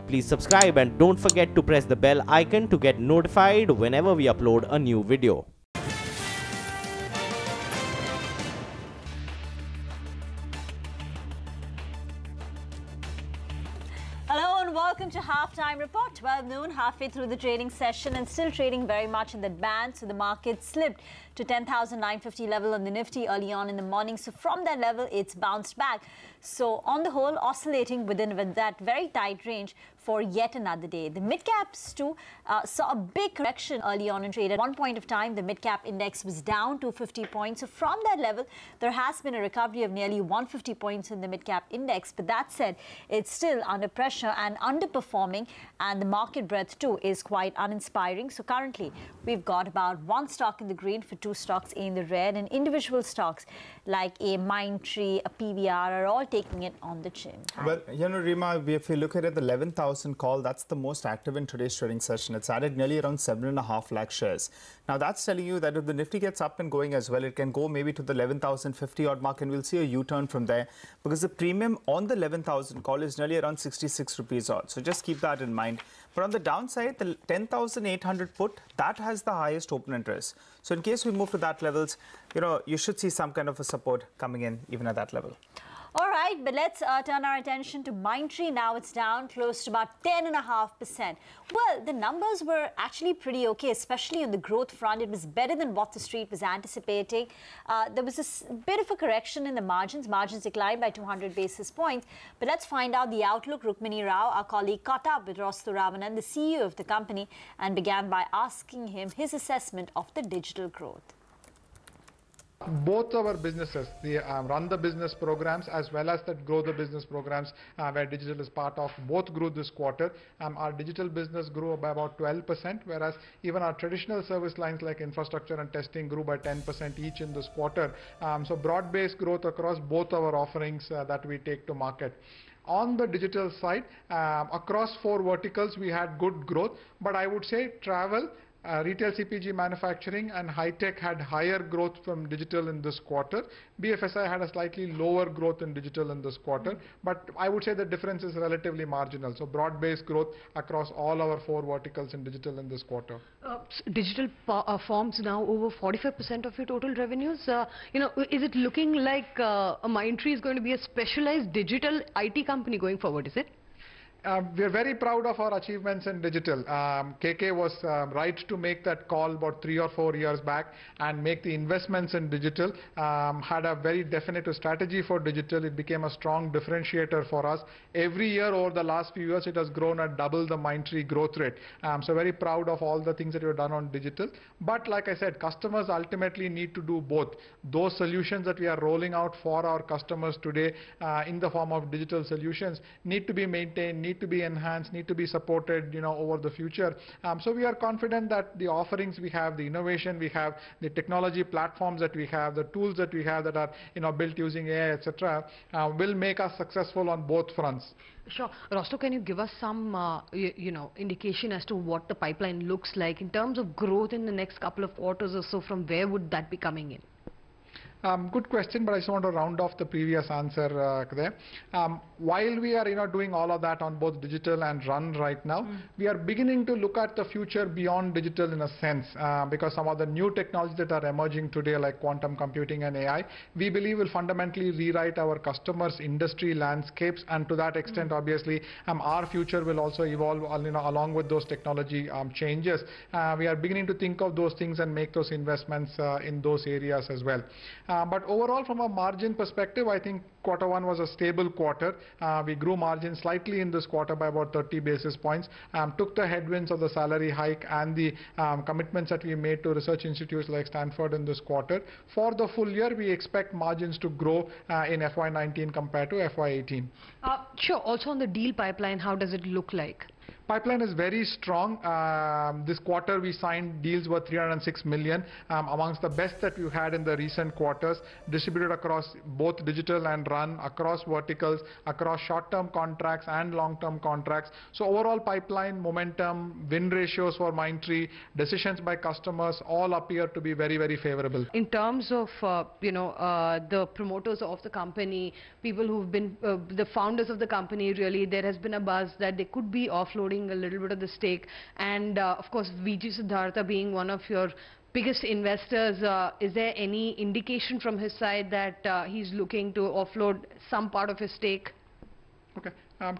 Please subscribe and don't forget to press the bell icon to get notified whenever we upload a new video. Hello and welcome to Halftime Report. 12 noon, halfway through the trading session and still trading very much in that band. So the market slipped to 10,950 level on the Nifty early on in the morning. So from that level, it's bounced back. So on the whole, oscillating within that very tight range for yet another day. The mid-caps too saw a big correction early on in trade. At one point of time, the mid-cap index was down 250 points. So from that level, there has been a recovery of nearly 150 points in the mid-cap index. But that said, it's still under pressure and underperforming, and the market breadth too is quite uninspiring. So currently, we've got about one stock in the green for two stocks in the red, and individual stocks like a Mindtree, a PVR are all taking it on the chin. Well, you know, Rima, if you look at it, the 11,000 call, that's the most active in today's trading session. It's added nearly around 7.5 lakh shares. Now, that's telling you that if the Nifty gets up and going as well, it can go maybe to the 11,050 odd mark, and we'll see a U-turn from there, because the premium on the 11,000 call is nearly around 66 rupees odd. So just keep that in mind. But on the downside, the 10,800 put, that has the highest open interest. So in case we move to that levels, you know, you should see some kind of a support coming in even at that level. All right, but let's turn our attention to Mindtree. Now it's down close to about 10.5%. Well, the numbers were actually pretty okay, especially on the growth front. It was better than what the street was anticipating. There was a bit of a correction in the margins. Margins declined by 200 basis points. But let's find out the outlook. Rukmini Rao, our colleague, caught up with Rostow Ravanan, the CEO of the company, and began by asking him his assessment of the digital growth. Both our businesses, the run the business programs as well as that grow the business programs where digital is part of, both grew this quarter. Our digital business grew by about 12%, whereas even our traditional service lines like infrastructure and testing grew by 10% each in this quarter. So broad-based growth across both our offerings that we take to market. On the digital side, across four verticals, we had good growth, but I would say travel, retail CPG, manufacturing and high-tech had higher growth from digital in this quarter. BFSI had a slightly lower growth in digital in this quarter, but I would say the difference is relatively marginal. So broad-based growth across all our four verticals in digital in this quarter. Digital forms now over 45% of your total revenues. You know, is it looking like a Mindtree is going to be a specialized digital IT company going forward, is it? We are very proud of our achievements in digital. KK was right to make that call about 3 or 4 years back and make the investments in digital. Had a very definite strategy for digital. It became a strong differentiator for us. Every year over the last few years, it has grown at double the Mindtree growth rate. So very proud of all the things that we have done on digital. But like I said, customers ultimately need to do both. Those solutions that we are rolling out for our customers today in the form of digital solutions need to be maintained, need to be enhanced, need to be supported, you know, over the future. So we are confident that the offerings we have, the innovation we have, the technology platforms that we have, the tools that we have that are, you know, built using AI, etc., will make us successful on both fronts. Sure. Rostow, can you give us some, you know, indication as to what the pipeline looks like in terms of growth in the next couple of quarters or so? From where would that be coming in? Good question, but I just want to round off the previous answer there. While we are, you know, doing all of that on both digital and run right now, we are beginning to look at the future beyond digital in a sense, because some of the new technologies that are emerging today, like quantum computing and AI, we believe will fundamentally rewrite our customers' industry landscapes, and to that extent, obviously, our future will also evolve, you know, along with those technology changes. We are beginning to think of those things and make those investments in those areas as well. But overall, from a margin perspective, I think Q1 was a stable quarter. We grew margins slightly in this quarter by about 30 basis points, took the headwinds of the salary hike and the commitments that we made to research institutes like Stanford in this quarter. For the full year, we expect margins to grow in FY19 compared to FY18. Sure. Also on the deal pipeline, how does it look like? Pipeline is very strong. This quarter we signed deals worth 306 million, amongst the best that we've had in the recent quarters, distributed across both digital and run, across verticals, across short-term contracts and long-term contracts. So overall pipeline, momentum, win ratios for Mindtree, decisions by customers all appear to be very, very favorable. In terms of, the promoters of the company, people who've been, the founders of the company, really, there has been a buzz that they could be offloading a little bit of the stake, and of course VG Siddhartha being one of your biggest investors, is there any indication from his side that he's looking to offload some part of his stake? Okay.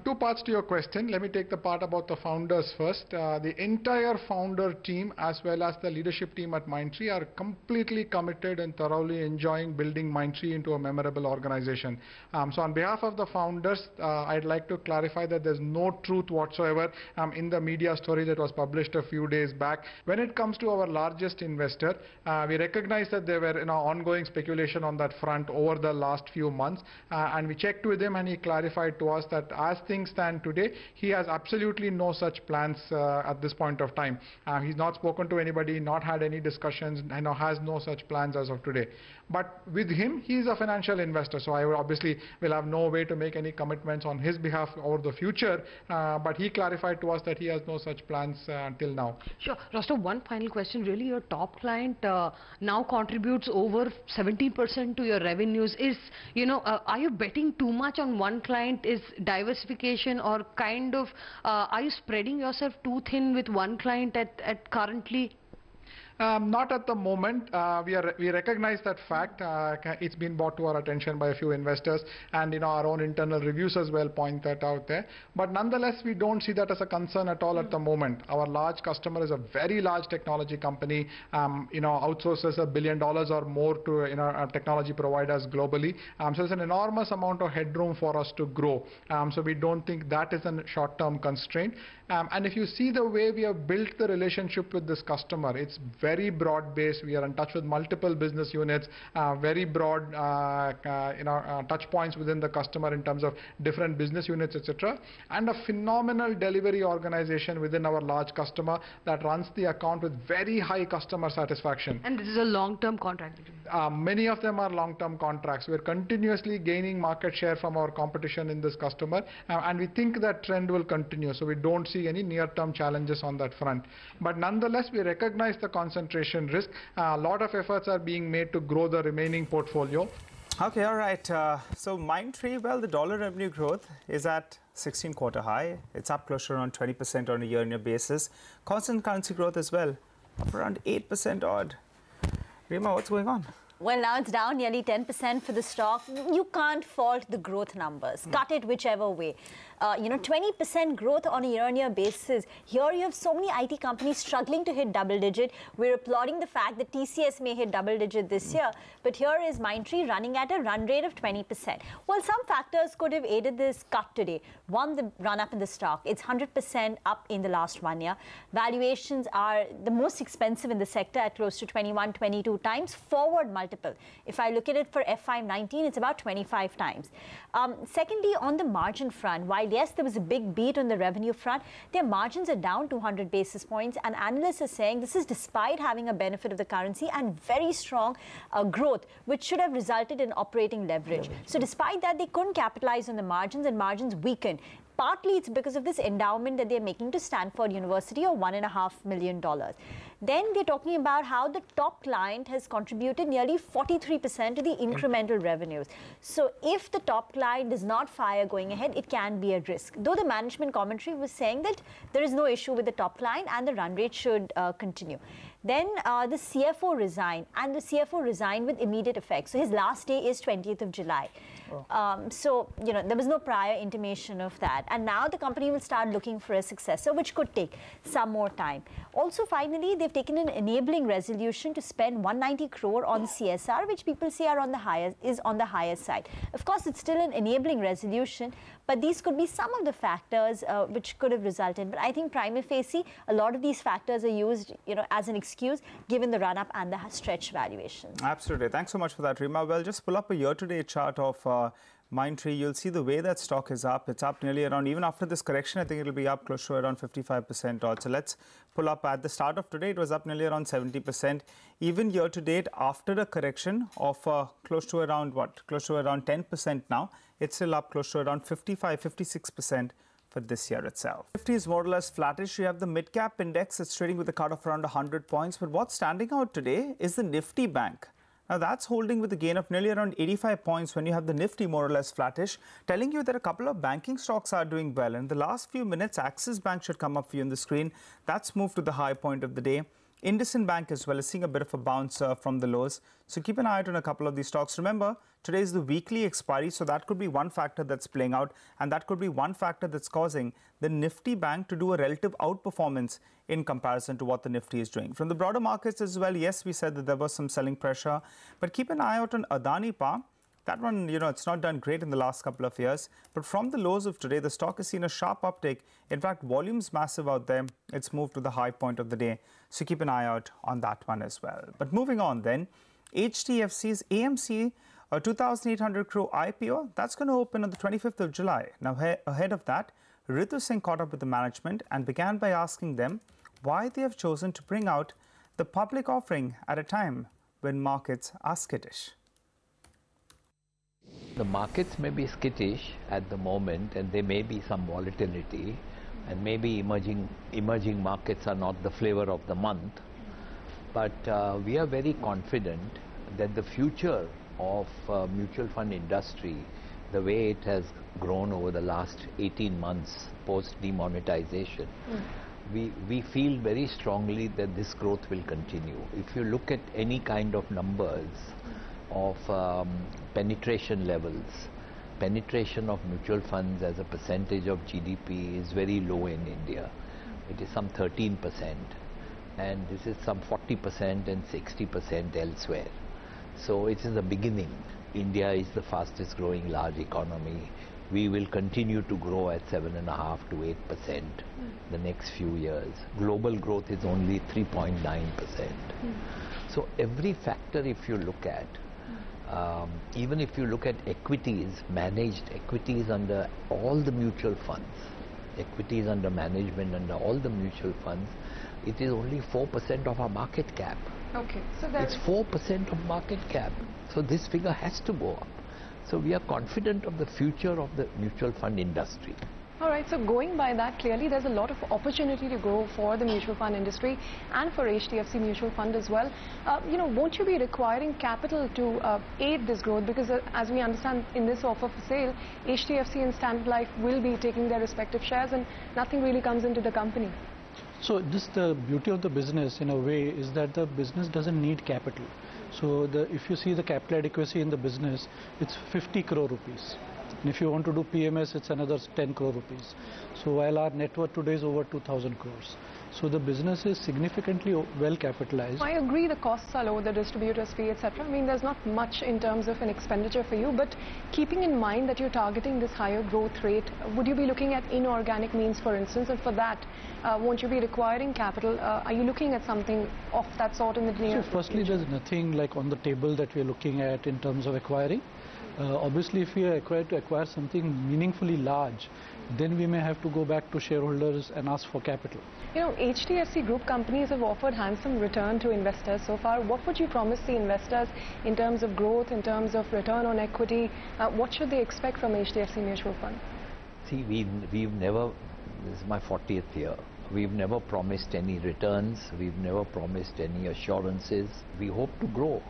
Two parts to your question. Let me take the part about the founders first. The entire founder team as well as the leadership team at Mindtree are completely committed and thoroughly enjoying building Mindtree into a memorable organization. So on behalf of the founders, I'd like to clarify that there's no truth whatsoever in the media story that was published a few days back. When it comes to our largest investor, we recognize that there were ongoing speculation on that front over the last few months, and we checked with him and he clarified to us that as things stand today, he has absolutely no such plans at this point of time. He's not spoken to anybody, not had any discussions, and has no such plans as of today. But with him, he's a financial investor, so I obviously will have no way to make any commitments on his behalf over the future, but he clarified to us that he has no such plans until now. Sure. Rostow, one final question. Really, your top client now contributes over 70% to your revenues. Is, are you betting too much on one client? Is diversification, or kind of, are you spreading yourself too thin with one client at currently? Not at the moment. We recognize that fact. It's been brought to our attention by a few investors, and our own internal reviews as well point that out there. But nonetheless, we don't see that as a concern at all at the moment. Our large customer is a very large technology company. Outsources $1 billion or more to technology providers globally. So there's an enormous amount of headroom for us to grow. So we don't think that is a short-term constraint. And if you see the way we have built the relationship with this customer, it's very broad-based. We are in touch with multiple business units, very broad touch points within the customer in terms of different business units, etc. And a phenomenal delivery organization within our large customer that runs the account with very high customer satisfaction. And this is a long-term contract? Many of them are long-term contracts. We're continuously gaining market share from our competition in this customer, and we think that trend will continue. So we don't see any near-term challenges on that front. But nonetheless, we recognize the concentration risk. A lot of efforts are being made to grow the remaining portfolio. Okay, all right. So Mindtree, well, the dollar revenue growth is at 16-quarter high. It's up closer around 20% on a year-on-year basis. Constant currency growth as well, up around 8% odd. Rima, what's going on? Well, now it's down nearly 10% for the stock. You can't fault the growth numbers. Cut it whichever way. 20% growth on a year-on-year basis. Here you have so many IT companies struggling to hit double-digit. We're applauding the fact that TCS may hit double-digit this year. But here is Mindtree running at a run rate of 20%. Well, some factors could have aided this cut today. One, the run-up in the stock. It's 100% up in the last 1 year. Valuations are the most expensive in the sector at close to 21, 22 times. Forward multiple. If I look at it for FY19, it's about 25 times. Secondly, on the margin front, while yes, there was a big beat on the revenue front, their margins are down 200 basis points, and analysts are saying this is despite having a benefit of the currency and very strong growth, which should have resulted in operating leverage. So despite that, they couldn't capitalize on the margins, and margins weakened. Partly it's because of this endowment that they're making to Stanford University of $1.5 million. Then they're talking about how the top client has contributed nearly 43% to the incremental revenues. So if the top client does not fire going ahead, it can be a risk. Though the management commentary was saying that there is no issue with the top client and the run rate should continue. Then the CFO resigned, and the CFO resigned with immediate effect. So his last day is 20th of July. So, there was no prior intimation of that. And now the company will start looking for a successor, which could take some more time. Also, finally, they've taken an enabling resolution to spend 190 crore on CSR, which people say are on the higher side. Of course, it's still an enabling resolution, but these could be some of the factors which could have resulted. But I think prima facie, a lot of these factors are used, as an excuse, given the run-up and the stretched valuation. Absolutely. Thanks so much for that, Rima. Well, just pull up a year-to-date chart of Mindtree, you'll see the way that stock is up. It's up nearly around, even after this correction, I think it'll be up close to around 55% odd. So let's pull up. At the start of today, it was up nearly around 70%. Even year to date, after a correction of close to around 10% now, it's still up close to around 56% for this year itself. 50 is more or less flattish. You have the mid-cap index. It's trading with a cut of around 100 points. But what's standing out today is the Nifty Bank. Now, that's holding with a gain of nearly around 85 points when you have the Nifty more or less flattish, telling you that a couple of banking stocks are doing well. In the last few minutes, Axis Bank should come up for you on the screen. That's moved to the high point of the day. IndusInd Bank as well is seeing a bit of a bounce from the lows. So keep an eye out on a couple of these stocks. Remember, today is the weekly expiry, so that could be one factor that's playing out, and that could be one factor that's causing the Nifty Bank to do a relative outperformance in comparison to what the Nifty is doing. From the broader markets as well, yes, we said that there was some selling pressure, but keep an eye out on Adani Power. That one, it's not done great in the last couple of years. But from the lows of today, the stock has seen a sharp uptick. In fact, volume's massive out there. It's moved to the high point of the day. So keep an eye out on that one as well. But moving on then, HDFC's AMC 2,800 crore IPO, that's going to open on the 25th of July. Now, ahead of that, Ritu Singh caught up with the management and began by asking them why they have chosen to bring out the public offering at a time when markets are skittish. The markets may be skittish at the moment, and there may be some volatility, and maybe emerging markets are not the flavor of the month. But we are very confident that the future of mutual fund industry, the way it has grown over the last 18 months post demonetization, we feel very strongly that this growth will continue. If you look at any kind of numbers of penetration levels, penetration of mutual funds as a percentage of GDP is very low in India. It is some 13%, and this is some 40% and 60% elsewhere. So it is the beginning. India is the fastest growing large economy. We will continue to grow at 7.5% to 8% the next few years. Global growth is only 3.9%. So every factor, if you look at, even if you look at equities, managed equities under all the mutual funds, equities under management under all the mutual funds, it is only 4% of our market cap. Okay, so it's 4% of market cap. So this figure has to go up. So we are confident of the future of the mutual fund industry. All right, so going by that, clearly there's a lot of opportunity to grow for the mutual fund industry and for HDFC Mutual Fund as well. Won't you be requiring capital to aid this growth? Because as we understand in this offer for sale, HDFC and Standard Life will be taking their respective shares and nothing really comes into the company. So just the beauty of the business in a way is that the business doesn't need capital. So if you see the capital adequacy in the business, it's 50 crore rupees. And if you want to do PMS, it's another 10 crore rupees. So while our net worth today is over 2,000 crores. So the business is significantly well capitalized. I agree the costs are low, the distributor's fee, etc. I mean, there's not much in terms of an expenditure for you, but keeping in mind that you're targeting this higher growth rate, would you be looking at inorganic means, for instance? And for that, won't you be requiring capital? Are you looking at something of that sort in the near future? So firstly, there's nothing like on the table that we're looking at in terms of acquiring. Obviously, if we are required to acquire something meaningfully large, then we may have to go back to shareholders and ask for capital. HDFC Group companies have offered handsome return to investors so far. What would you promise the investors in terms of growth, in terms of return on equity? What should they expect from HDFC Mutual Fund? See, we've never, this is my 40th year, we've never promised any returns, we've never promised any assurances. We hope to grow.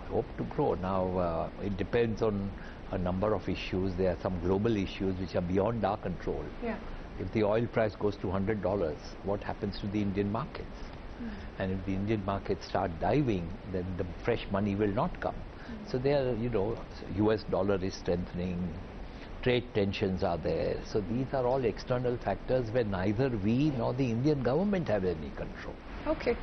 Now, it depends on a number of issues. There are some global issues which are beyond our control. Yeah. If the oil price goes to $100, what happens to the Indian markets? And if the Indian markets start diving, then the fresh money will not come. So there, US dollar is strengthening, trade tensions are there. So these are all external factors where neither we nor the Indian government have any control. Okay.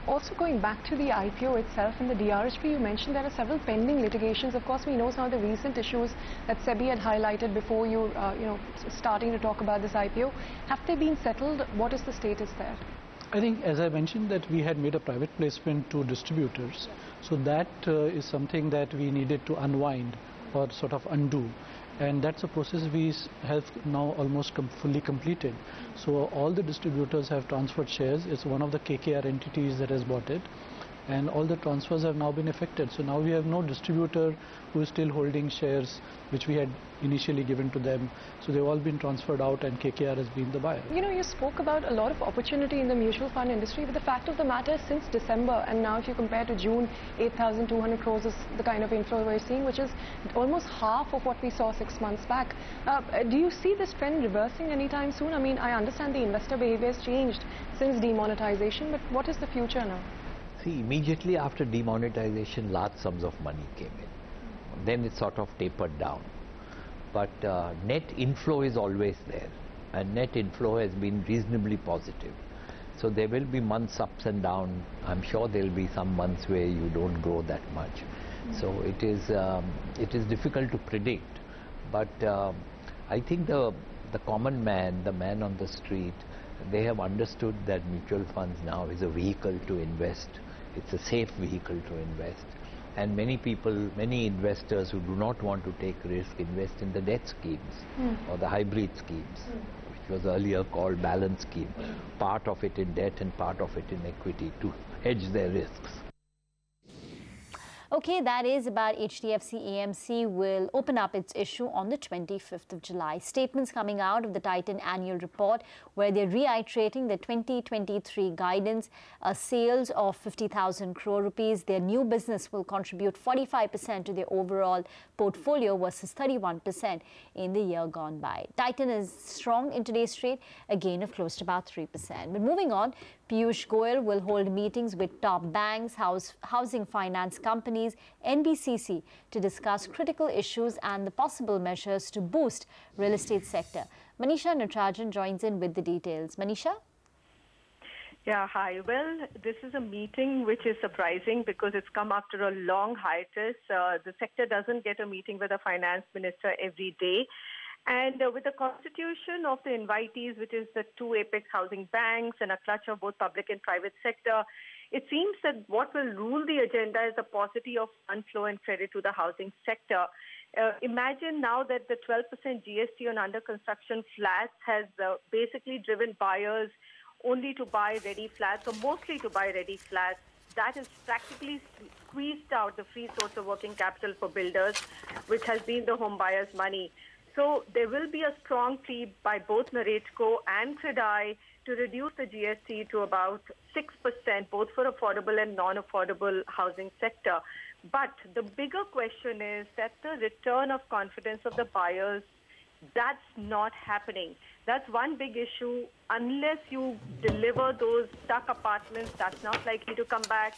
Also going back to the IPO itself and the DRHP, you mentioned there are several pending litigations. Of course, we know some of the recent issues that SEBI had highlighted before you, starting to talk about this IPO. Have they been settled? What is the status there? I think, as I mentioned, that we had made a private placement to distributors. So that is something that we needed to unwind or sort of undo. And that's a process we have now almost fully completed. So all the distributors have transferred shares. It's one of the KKR entities that has bought it. And all the transfers have now been effected. So now we have no distributor who is still holding shares which we had initially given to them. So they've all been transferred out and KKR has been the buyer. You know, you spoke about a lot of opportunity in the mutual fund industry, but the fact of the matter, since December, and now if you compare to June, 8,200 crores is the kind of inflow we're seeing, which is almost half of what we saw 6 months back. Do you see this trend reversing anytime soon? I mean, I understand the investor behavior has changed since demonetization, but what is the future now? See, immediately after demonetization, large sums of money came in. Then it sort of tapered down. But net inflow is always there, and net inflow has been reasonably positive. So there will be months ups and down. I'm sure there will be some months where you don't grow that much. So it is difficult to predict. But I think the common man, the man on the street, they have understood that mutual funds now is a vehicle to invest. It's a safe vehicle to invest. And many people, many investors who do not want to take risk invest in the debt schemes or the hybrid schemes, which was earlier called balance scheme. Part of it in debt and part of it in equity to hedge their risks. Okay, that is about HDFC AMC will open up its issue on the 25th of July. Statements coming out of the Titan annual report where they're reiterating the 2023 guidance, sales of 50,000 crore rupees. Their new business will contribute 45% to their overall portfolio versus 31% in the year gone by. Titan is strong in today's trade, a gain of close to about 3%. But moving on, Piyush Goyal will hold meetings with top banks, housing finance companies, NBCC to discuss critical issues and the possible measures to boost real estate sector. Manisha Natarajan joins in with the details. Manisha? Yeah, hi. Well, this is a meeting which is surprising because it's come after a long hiatus. The sector doesn't get a meeting with a finance minister every day. And with the constitution of the invitees, which is the two apex housing banks and a clutch of both public and private sector, it seems that what will rule the agenda is the paucity of fund flow and credit to the housing sector. Imagine now that the 12% GST on under construction flats has basically driven buyers only to buy ready flats, or mostly to buy ready flats. That has practically squeezed out the free source of working capital for builders, which has been the home buyers' money. So there will be a strong plea by both Narredco and CREDAI to reduce the GST to about 6%, both for affordable and non-affordable housing sector. But the bigger question is that the return of confidence of the buyers, that's not happening. That's one big issue. Unless you deliver those stuck apartments, that's not likely to come back.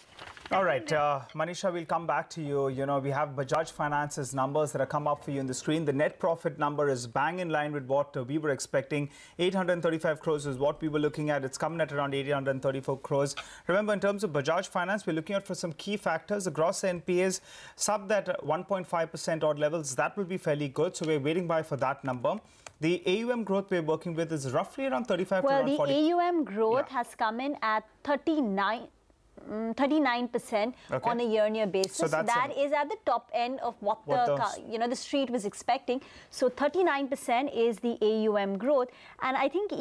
All right, Manisha, we'll come back to you. You know, we have Bajaj Finance's numbers that have come up for you on the screen. The net profit number is bang in line with what we were expecting. 835 crores is what we were looking at. It's coming at around 834 crores. Remember, in terms of Bajaj Finance, we're looking at for some key factors. The gross NPAs sub that 1.5% odd levels. That will be fairly good. So we're waiting by for that number. The AUM growth we're working with is roughly around 35 to around 40. Well, the AUM growth has come in at 39% on a year-on-year basis. So that is at the top end of what the street was expecting. So 39% is the AUM growth, and I think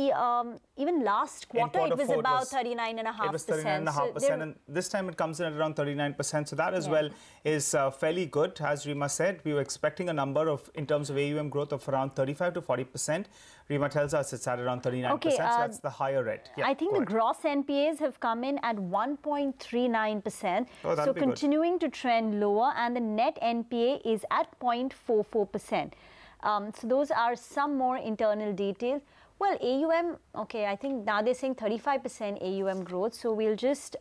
even last quarter it was about 39.5%. It was 39.5%, so and this time it comes in at around 39%. So that as well is fairly good. As Rima said, we were expecting a number of, in terms of AUM growth, of around 35 to 40%. Rima tells us it's at around 39%, so that's the higher rate. Yeah, I think the gross NPAs have come in at 1.39%, so continuing to trend lower, and the net NPA is at 0.44%. So those are some more internal details. Well, AUM, okay, I think now they're saying 35% AUM growth, so we'll just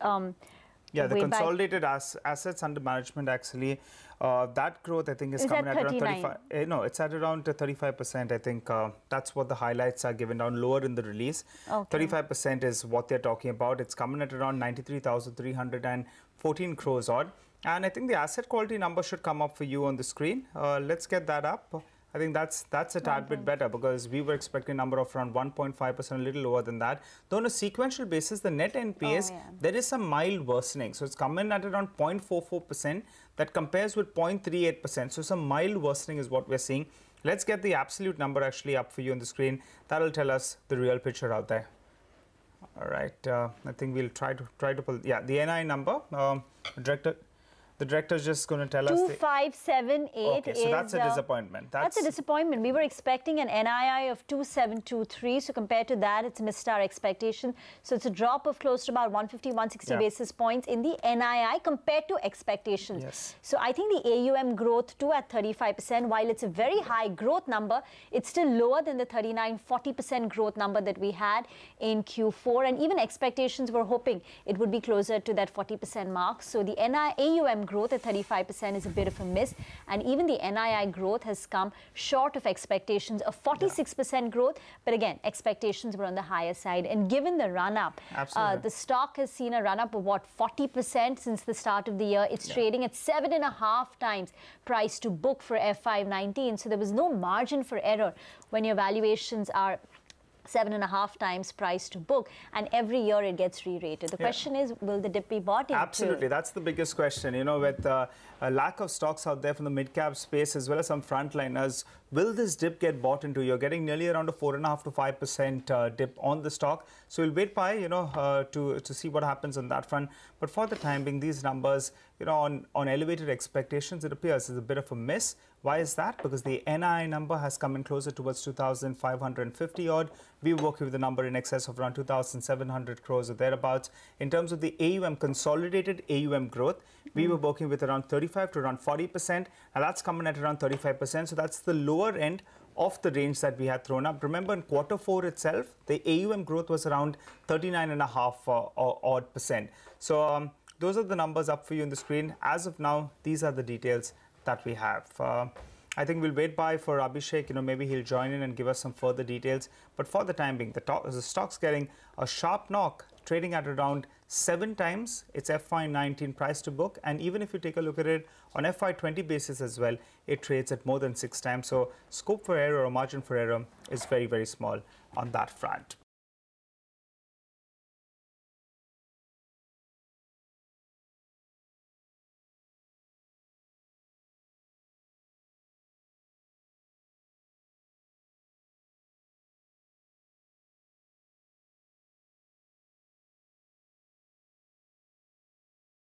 yeah, the consolidated assets under management actually, that growth I think is coming at around 35. No, it's at around 35%. I think that's what the highlights are given down lower in the release. 35% is what they're talking about. It's coming at around 93,314 crores odd. And I think the asset quality number should come up for you on the screen. Let's get that up. I think that's a tad bit better, because we were expecting a number of around 1.5%, a little lower than that. Though on a sequential basis, the net NPS, there is some mild worsening. So it's come in at around 0.44%. That compares with 0.38%. So some mild worsening is what we're seeing. Let's get the absolute number actually up for you on the screen. That'll tell us the real picture out there. All right. I think we'll try to pull. Yeah, the NI number. The director's just going to tell us. 2578. Okay, so that's a disappointment. That's a disappointment. We were expecting an NII of 2723. So compared to that, it's missed our expectation. So it's a drop of close to about 150, 160 basis points in the NII compared to expectations. Yes. So I think the AUM growth too at 35%, while it's a very high growth number, it's still lower than the 39-40% growth number that we had in Q4. And even expectations were hoping it would be closer to that 40% mark. So the AUM growth at 35% is a bit of a miss, and even the NII growth has come short of expectations of 46% growth. But again, expectations were on the higher side, and given the run-up, the stock has seen a run-up of what, 40% since the start of the year. It's trading at 7.5 times price to book for FY19, so there was no margin for error when your valuations are 7.5 times price to book, and every year it gets re-rated. The question is, will the dip be bought into? Absolutely, that's the biggest question. You know, with a lack of stocks out there from the mid-cap space as well as some frontliners, will this dip get bought into? You're getting nearly around a 4.5 to 5% dip on the stock. So we'll wait by, to see what happens on that front. But for the time being, these numbers, on elevated expectations, it appears is a bit of a miss. Why is that? Because the NII number has come in closer towards 2,550 odd. We were working with a number in excess of around 2,700 crores or thereabouts. In terms of the AUM, consolidated AUM growth, we were working with around 35 to around 40%. And that's coming at around 35%. So that's the lower end of the range that we had thrown up. Remember, in Q4 itself, the AUM growth was around 39.5 odd percent. So those are the numbers up for you on the screen. As of now, these are the details that we have. I think we'll wait by for Abhishek, maybe he'll join in and give us some further details. But for the time being, the stock's getting a sharp knock, trading at around 7 times its FY19 price to book. And even if you take a look at it on FY20 basis as well, it trades at more than 6 times. So scope for error or margin for error is very, very small on that front.